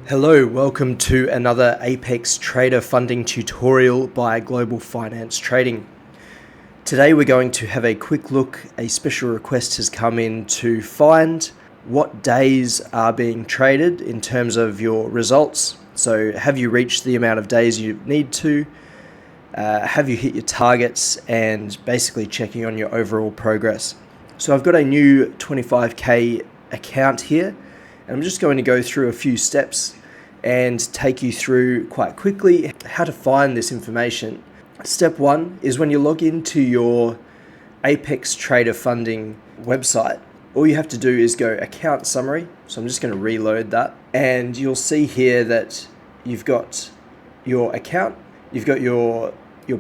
Hello, welcome to another Apex Trader funding tutorial by Global Finance Trading. Today we're going to have a quick look. A special request has come in to find what days are being traded in terms of your results. So have you reached the amount of days you need to? Have you hit your targets? And basically checking on your overall progress. So I've got a new 25k account here, and I'm just going to go through a few steps and take you through quite quickly how to find this information. Step one is when you log into your Apex Trader funding website, all you have to do is go account summary. So I'm just going to reload that, and you'll see here that you've got your account, you've got your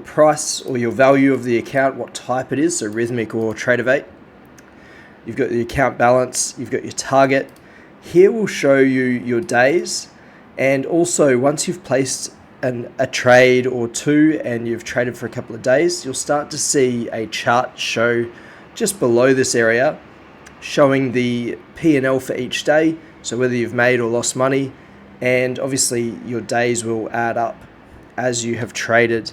price or your value of the account, what type it is, so Rithmic or TradeOvate. You've got the account balance, you've got your target. Here will show you your days, and also once you've placed a trade or two and you've traded for a couple of days, you'll start to see a chart show just below this area showing the P&L for each day, so whether you've made or lost money, and obviously your days will add up as you have traded.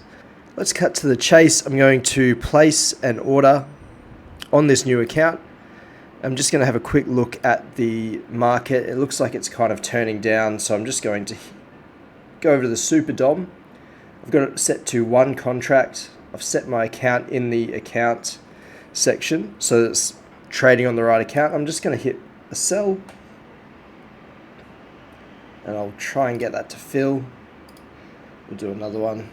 Let's cut to the chase. I'm going to place an order on this new account. I'm just going to have a quick look at the market. It looks like it's kind of turning down, so I'm just going to go over to the SuperDOM. I've got it set to one contract. I've set my account in the account section, so it's trading on the right account. I'm just going to hit a sell, and I'll try and get that to fill. We'll do another one.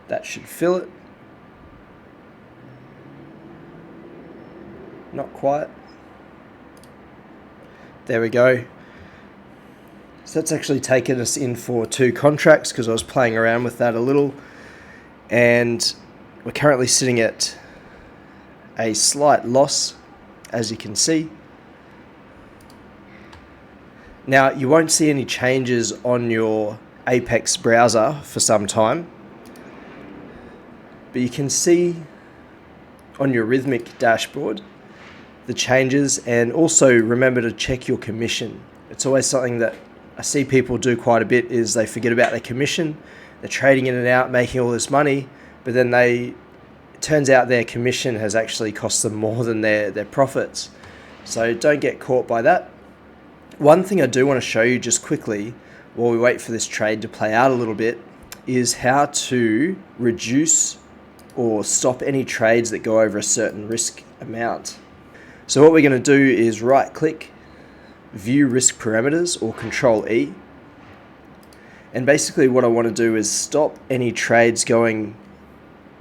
That should fill it. Not quite. There we go. So that's actually taken us in for two contracts because I was playing around with that a little. And we're currently sitting at a slight loss, as you can see. Now, you won't see any changes on your Apex browser for some time, but you can see on your Rithmic dashboard the changes. And also remember to check your commission. It's always something that I see people do quite a bit, is they forget about their commission. They're trading in and out, making all this money, but then it turns out their commission has actually cost them more than their profits. So don't get caught by that. One thing I do want to show you just quickly while we wait for this trade to play out a little bit is how to reduce or stop any trades that go over a certain risk amount. So what we're going to do is right click, view risk parameters, or Control E. And basically what I want to do is stop any trades going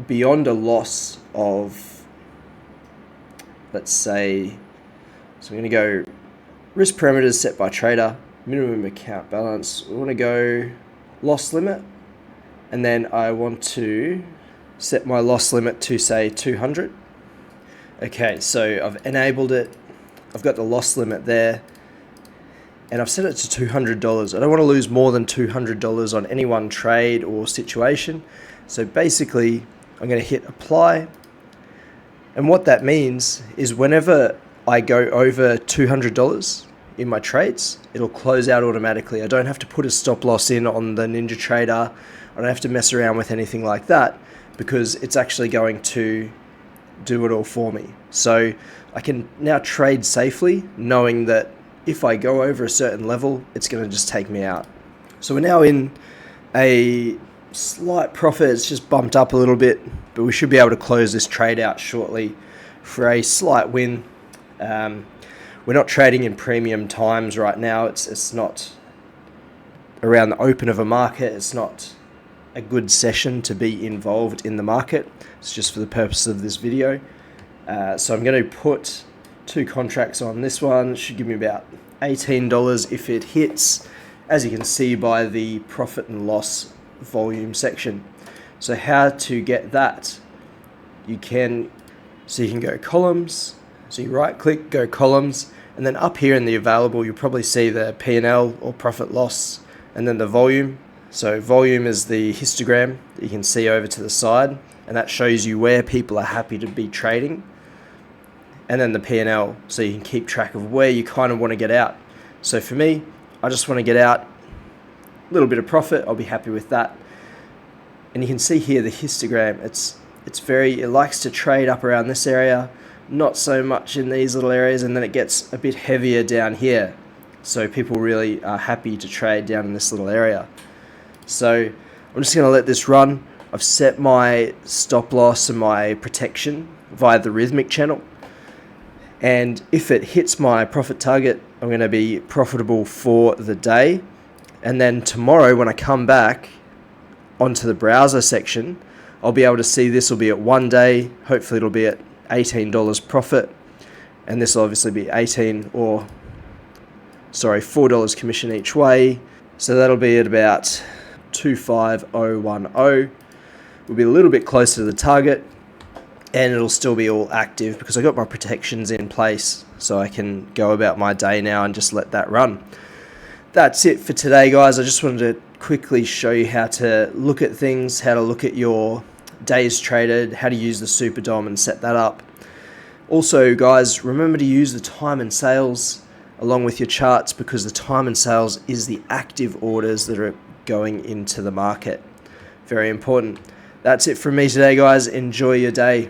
beyond a loss of, let's say, so I'm going to go risk parameters set by trader, minimum account balance. We want to go loss limit, and then I want to set my loss limit to say 200. Okay, so I've enabled it. I've got the loss limit there, and I've set it to $200. I don't want to lose more than $200 on any one trade or situation. So basically, I'm going to hit apply. And what that means is whenever I go over $200 in my trades, it'll close out automatically. I don't have to put a stop loss in on the NinjaTrader. I don't have to mess around with anything like that, because it's actually going to do it all for me. So I can now trade safely, knowing that if I go over a certain level, it's going to just take me out. So we're now in a slight profit. It's just bumped up a little bit, but we should be able to close this trade out shortly for a slight win. We're not trading in premium times right now. It's not around the open of a market. It's not a good session to be involved in the market. It's just for the purpose of this video. So I'm going to put two contracts on this one. It should give me about $18 if it hits, as you can see by the profit and loss volume section. So how to get that? You can go columns. So you right click, go columns, and then up here in the available, you'll probably see the P&L or profit loss, and then the volume. So volume is the histogram that you can see over to the side, and that shows you where people are happy to be trading. And then the P&L, so you can keep track of where you kind of want to get out. So for me, I just want to get out a little bit of profit. I'll be happy with that. And you can see here the histogram. It likes to trade up around this area, not so much in these little areas, and then it gets a bit heavier down here. So people really are happy to trade down in this little area. So I'm just going to let this run. I've set my stop loss and my protection via the Rithmic channel. And if it hits my profit target, I'm going to be profitable for the day. And then tomorrow when I come back onto the browser section, I'll be able to see this will be at 1 day. Hopefully it'll be at $18 profit. And this will obviously be $4 commission each way. So that'll be at about 25010. We'll be a little bit closer to the target, and it'll still be all active because I got my protections in place, so I can go about my day now and just let that run. That's it for today, guys. I just wanted to quickly show you how to look at things, how to look at your days traded, how to use the SuperDOM and set that up. Also, guys, remember to use the time and sales along with your charts, because the time and sales is the active orders that are going into the market. Very important. That's it from me today, guys. Enjoy your day.